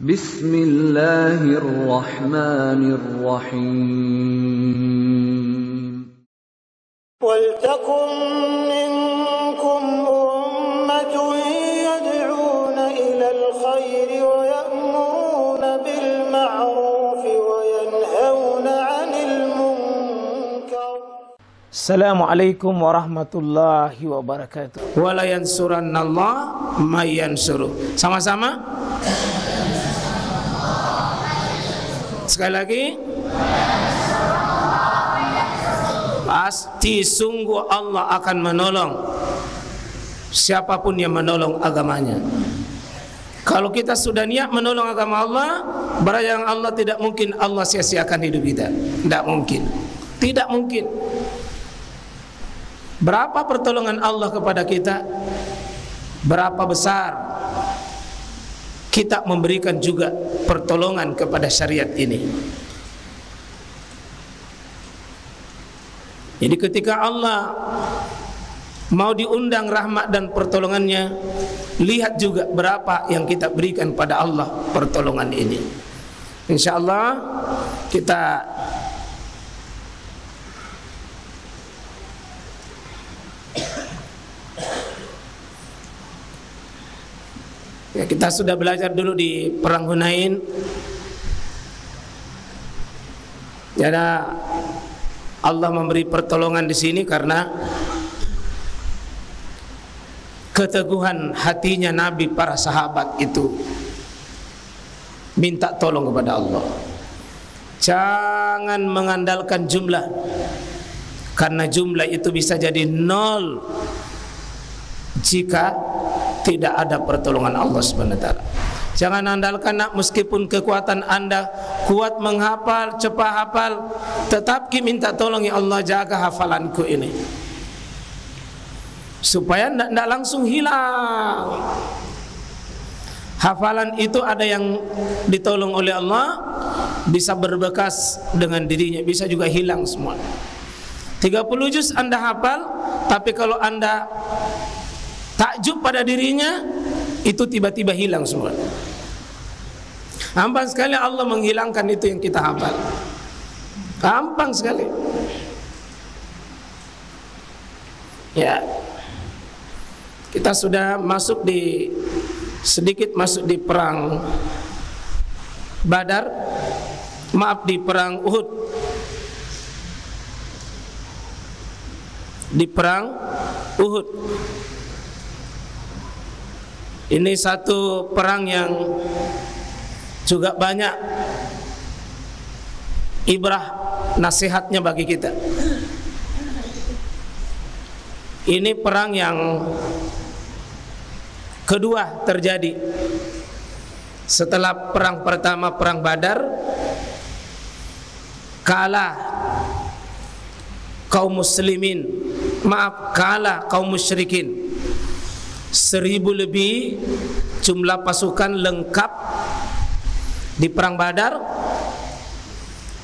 Bismillahirrahmanirrahim. Waltakum minkum ummatun yad'una ilal khairi wa ya'muruna bil ma'rufi wa yanhauna 'anil munkar. Assalamualaikum warahmatullahi wabarakatuh. Wala yansurannallah may yansuru. Sama-sama. Sekali lagi. Pasti sungguh Allah akan menolong siapapun yang menolong agamanya. Kalau kita sudah niat menolong agama Allah, berarti yang Allah tidak mungkin Allah sia-siakan hidup kita. Tidak mungkin. Tidak mungkin. Berapa pertolongan Allah kepada kita, berapa besar kita memberikan juga pertolongan kepada syariat ini. Jadi ketika Allah mau diundang rahmat dan pertolongannya, lihat juga berapa yang kita berikan pada Allah pertolongan ini. InsyaAllah kita sudah belajar dulu di Perang Hunain. Jadi Allah memberi pertolongan di sini karena keteguhan hatinya Nabi, para sahabat itu minta tolong kepada Allah. Jangan mengandalkan jumlah, karena jumlah itu bisa jadi nol jika tidak ada pertolongan Allah Subhanahu wa taala. Jangan andalkan meskipun kekuatan Anda kuat menghafal, cepat hafal, tetap minta tolong, ya Allah jaga hafalanku ini supaya tidak langsung hilang. Hafalan itu ada yang ditolong oleh Allah, bisa berbekas dengan dirinya, bisa juga hilang semua. 30 juz Anda hafal, tapi kalau Anda takjub pada dirinya, itu tiba-tiba hilang semua. Gampang sekali Allah menghilangkan itu yang kita hafal. Gampang sekali. Ya. Kita sudah sedikit masuk di perang Badar. Maaf, di perang Uhud. Di perang Uhud. Ini satu perang yang juga banyak ibrah nasihatnya bagi kita. Ini perang yang kedua terjadi setelah perang pertama, perang Badar. Kalah kaum muslimin, kalah kaum musyrikin. 1000 lebih jumlah pasukan lengkap di perang Badar,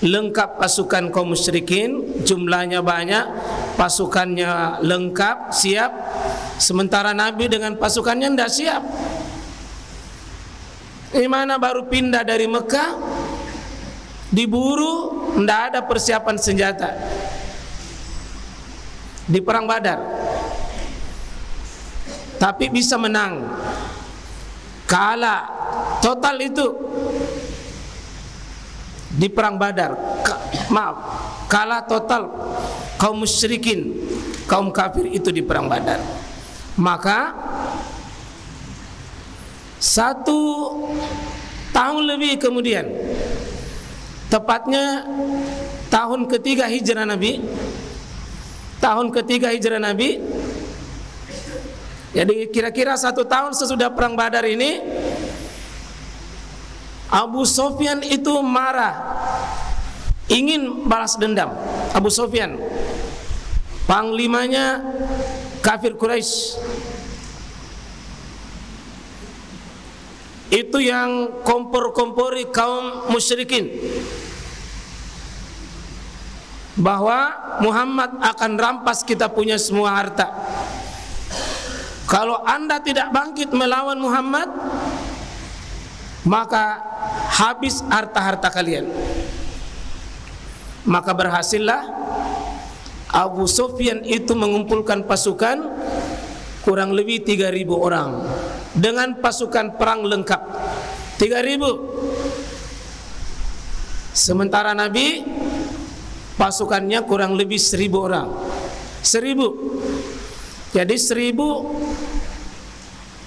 lengkap pasukan kaum musyrikin, jumlahnya banyak, pasukannya lengkap, siap. Sementara Nabi dengan pasukannya tidak siap. Gimana baru pindah dari Mekah, diburu, tidak ada persiapan senjata di perang Badar. Tapi bisa menang. Kalah total itu di perang Badar. Kalah total kaum musyrikin, kaum kafir itu di perang Badar. Maka 1 tahun lebih kemudian, tepatnya tahun ketiga hijrah Nabi, jadi kira-kira 1 tahun sesudah perang Badar ini, Abu Sufyan itu marah, ingin balas dendam. Abu Sufyan, panglimanya kafir Quraisy, itu yang kompor-kompori kaum musyrikin bahwa Muhammad akan rampas kita punya semua harta. Kalau Anda tidak bangkit melawan Muhammad, maka habis harta-harta kalian. Maka berhasillah Abu Sufyan itu mengumpulkan pasukan kurang lebih 3.000 orang dengan pasukan perang lengkap 3.000. Sementara Nabi pasukannya kurang lebih 1.000 orang. 1.000. Jadi 1.000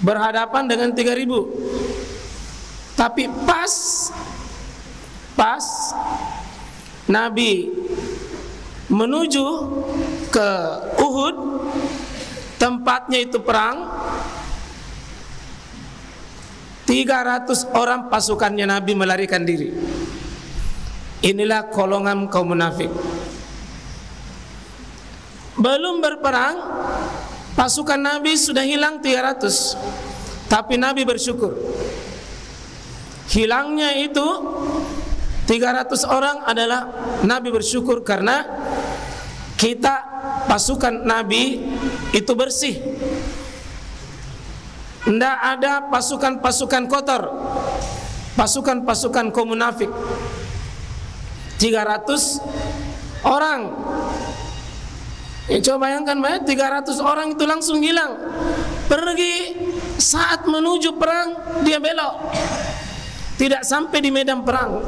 berhadapan dengan 3.000. Tapi pas Nabi menuju ke Uhud, tempatnya itu perang, 300 orang pasukannya Nabi melarikan diri. Inilah golongan kaum munafik. Belum berperang, pasukan Nabi sudah hilang 300. Tapi Nabi bersyukur. Hilangnya itu 300 orang adalah Nabi bersyukur karena kita pasukan Nabi itu bersih. Tidak ada pasukan-pasukan kotor, pasukan-pasukan kaum munafik. 300 orang. Ya, coba bayangkan, 300 orang itu langsung hilang. Pergi saat menuju perang dia belok. Tidak sampai di medan perang.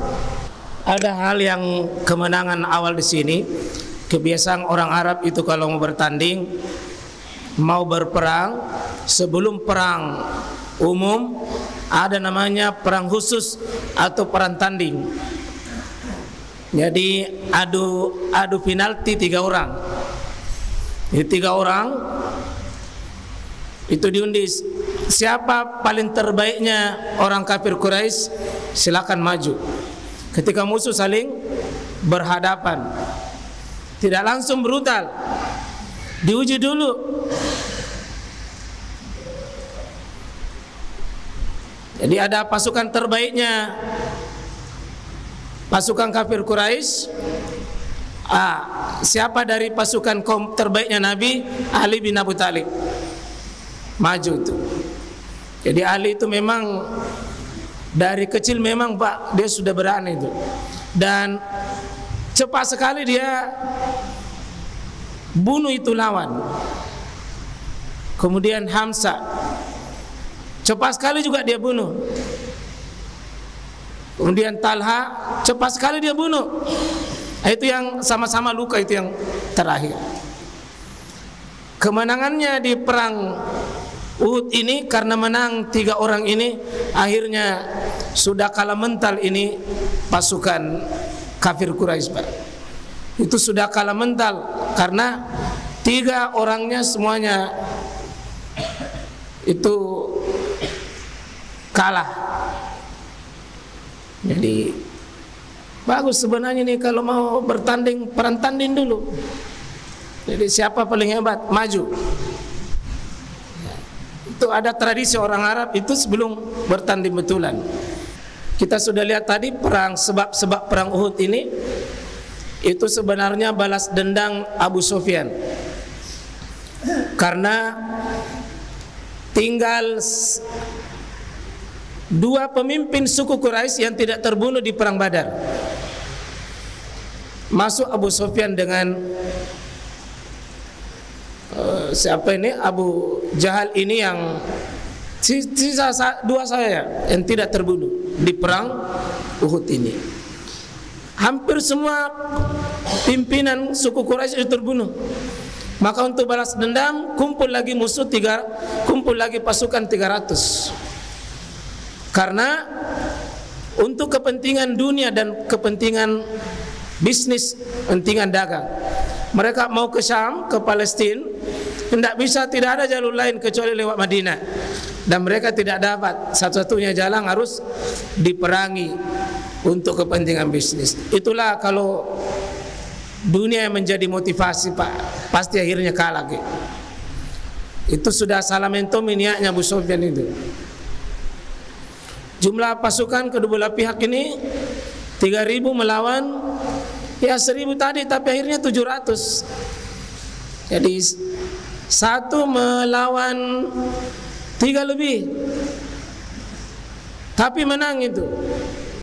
Ada hal yang kemenangan awal di sini. Kebiasaan orang Arab itu kalau mau bertanding, mau berperang, sebelum perang umum ada namanya perang khusus atau perang tanding. Jadi adu penalti 3 orang. Jadi 3 orang itu diundi, siapa paling terbaiknya orang kafir Quraisy silakan maju. Ketika musuh saling berhadapan, tidak langsung brutal, diuji dulu. Jadi ada pasukan terbaiknya pasukan kafir Quraisy. Siapa dari pasukan kaum terbaiknya Nabi? Ali bin Abi Thalib. Maju itu. Jadi Ali itu memang dari kecil memang Pak, dia sudah berani itu. Dan cepat sekali dia bunuh itu lawan. Kemudian Hamzah, cepat sekali juga dia bunuh. Kemudian Talha, cepat sekali dia bunuh. Itu yang sama-sama luka, itu yang terakhir. Kemenangannya di perang Uhud ini karena menang 3 orang ini, akhirnya sudah kalah mental ini pasukan kafir Quraisy, Pak. Itu sudah kalah mental karena 3 orangnya semuanya itu kalah. Jadi bagus sebenarnya nih kalau mau bertanding, perang tanding dulu. Jadi siapa paling hebat maju. Itu ada tradisi orang Arab itu sebelum bertanding betulan. Kita sudah lihat tadi sebab perang Uhud ini itu sebenarnya balas dendam Abu Sufyan. Karena tinggal 2 pemimpin suku Quraisy yang tidak terbunuh di perang Badar. Masuk Abu Sufyan dengan siapa ini, Abu Jahal ini, yang sisa 2 saya yang tidak terbunuh di perang Uhud ini. Hampir semua pimpinan suku Quraisy itu terbunuh. Maka untuk balas dendam kumpul lagi kumpul lagi pasukan 300. Karena untuk kepentingan dunia dan kepentingan bisnis, kepentingan dagang, mereka mau ke Syam, ke Palestina, tidak ada jalur lain kecuali lewat Madinah. Dan mereka tidak dapat, satu-satunya jalan harus diperangi untuk kepentingan bisnis. Itulah kalau dunia yang menjadi motivasi, Pak, pasti akhirnya kalah gitu. Itu sudah salah mentom niatnya Abu Sufyan itu. Jumlah pasukan kedua belah pihak ini 3.000 melawan 1.000 tadi, tapi akhirnya 700. Jadi 1 melawan 3 lebih. Tapi menang itu.